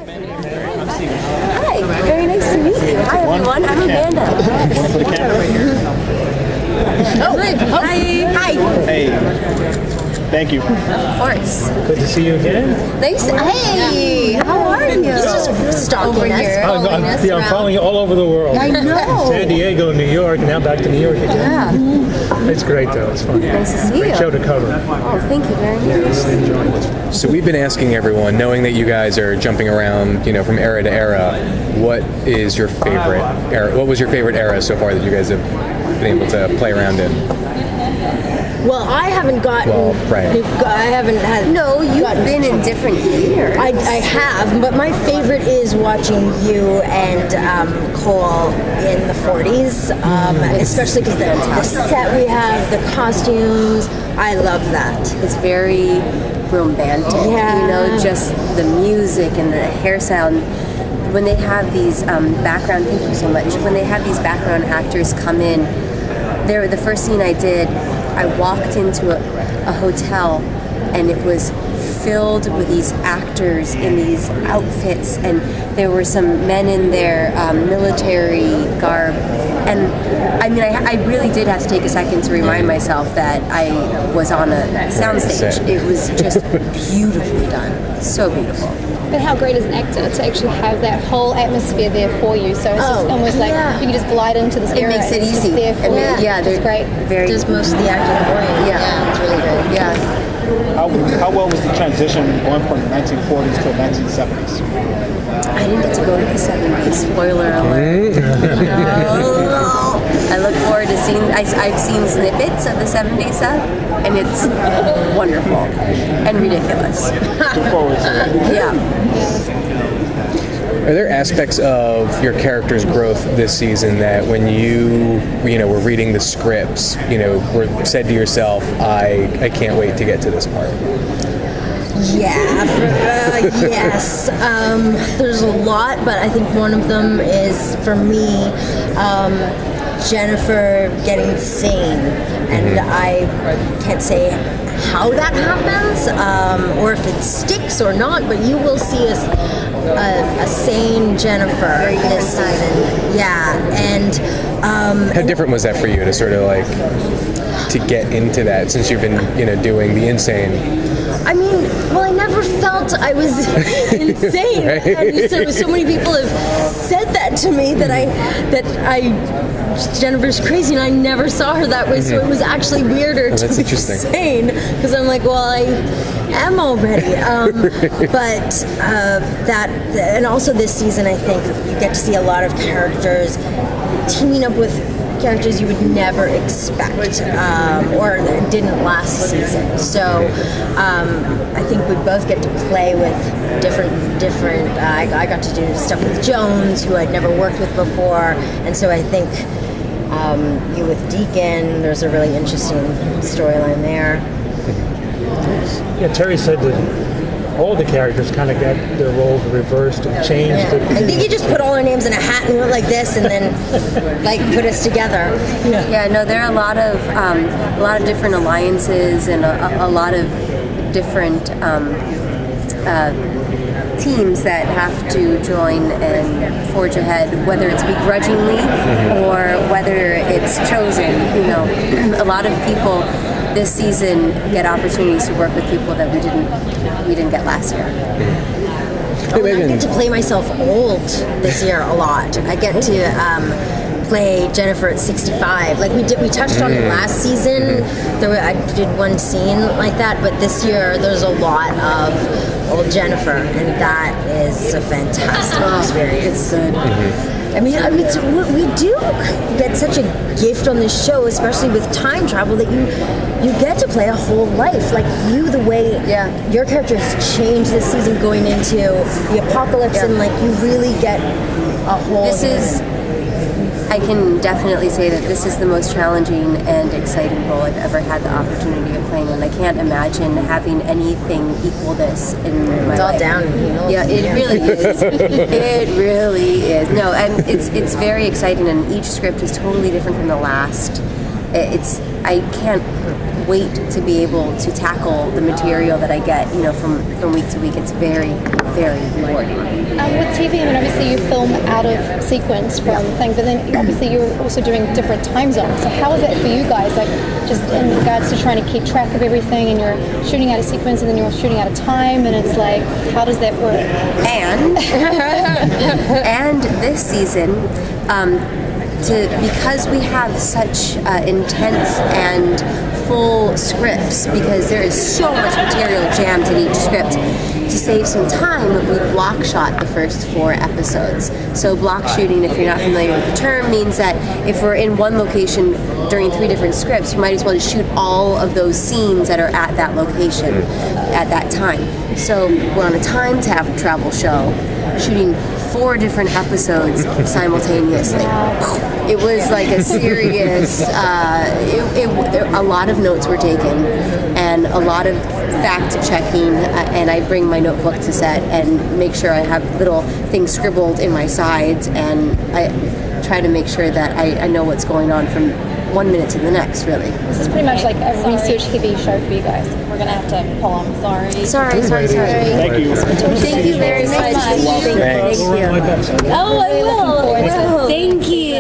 Hi, very nice to meet you. Hi everyone, I'm Amanda. One for the camera right here. Hi. Hi. Hey. Thank you. Of course. Good to see you again. Thanks. Hey, how are you? He's just stalking us. I'm following you all over the world. I know. San Diego, New York, and now back to New York again. Yeah. It's great though. It's fun. Nice to see Great you. show to cover. Oh, thank you very much. Really enjoying this. So we've been asking everyone, knowing that you guys are jumping around, from era to era, what is your favorite era? What was your favorite era so far that you guys have been able to play around in? Well, I haven't gotten. I haven't had. No, you've been in different years. I have, but my favorite is watching you and Cole in the 40s, especially because the set we have, the costumes. I love that. It's very romantic. Yeah. Just the music and the hairstyle. And when they have these background, thank you so much. When they have these background actors come in, the first scene I did, I walked into a hotel and it was filled with these actors in these outfits, and there were some men in their military garb, and I really did have to take a second to remind myself that I was on a soundstage. It was just beautifully done, so beautiful. But how great as an actor to actually have that whole atmosphere there for you? So it's just almost like you can just glide into this era. It makes it it's easy. Just there for you. It's great. Very Does most of the acting for you. Yeah, it's really great. Yeah. How well was the transition going from the 1940s to the 1970s? I didn't get to go to the 70s. Spoiler alert. I look forward to seeing. I've seen snippets of the 70s stuff, and it's wonderful and ridiculous. Look forward to it. Yeah. Are there aspects of your character's growth this season that when you were reading the scripts, were said to yourself, I can't wait to get to this part? Yes. There's a lot, but I think one of them is, for me, Jennifer getting sane. And I can't say how that happens, or if it sticks or not, but you will see a sane Jennifer this season. Yeah, and how different was that for you to sort of to get into that, since you've been doing the insane? I never felt I was insane. Right? And so many people have said that to me that Jennifer's crazy, and I never saw her that way. So it was actually weirder to be insane, because I'm like, well, I am already. And also this season, I think you get to see a lot of characters teaming up with characters you would never expect, or didn't last season. So I think we both get to play with different. I got to do stuff with Jones, who I'd never worked with before, and so I think you with Deacon, there's a really interesting storyline there. Yeah, Terry said that all the characters kind of got their roles reversed and changed. I think you just put all our names in a hat and went like this, and then put us together. Yeah. No, there are a lot of different alliances and a lot of different teams that have to join and forge ahead, whether it's begrudgingly or whether it's chosen. A lot of people this season get opportunities to work with people that we didn't get last year. I get to play myself old this year a lot. I get to play Jennifer at 65. We touched on it last season. I did one scene like that, but this year there's a lot of old Jennifer, and that is a fantastic experience. It's good. We do get such a gift on this show, especially with time travel, that you get to play a whole life. The way your character has changed this season going into the apocalypse, and you really get a whole. I can definitely say that this is the most challenging and exciting role I've ever had the opportunity of playing, and I can't imagine having anything equal this in my life. It's all downhill. Yeah, it really is. It really is. No, and it's very exciting, and each script is totally different from the last. It's I can't wait to be able to tackle the material that I get, from week to week. It's very, very rewarding. With TV, I mean, obviously you film out of sequence from the thing, but then obviously you're also doing different time zones. So how is that for you guys? Like, just in regards to trying to keep track of everything, and you're shooting out of sequence, and then you're shooting out of time, and it's like, how does that work? And and this season, because we have such intense and full scripts, because there is so much material jammed in each script, to save some time, we block shot the first 4 episodes. So block shooting, if you're not familiar with the term, means that if we're in one location during 3 different scripts, you might as well just shoot all of those scenes that are at that location at that time. So we're on a time travel show, shooting 4 different episodes simultaneously. It was like a serious, a lot of notes were taken and a lot of fact checking, and I bring my notebook to set and make sure I have little things scribbled in my sides, and I try to make sure that I know what's going on from 1 minute to the next, really. This is pretty much like a research-heavy show for you guys. We're going to have to pull on. Sorry. Thank you. Thank you very much. Thank you. Oh, I will. Thank you.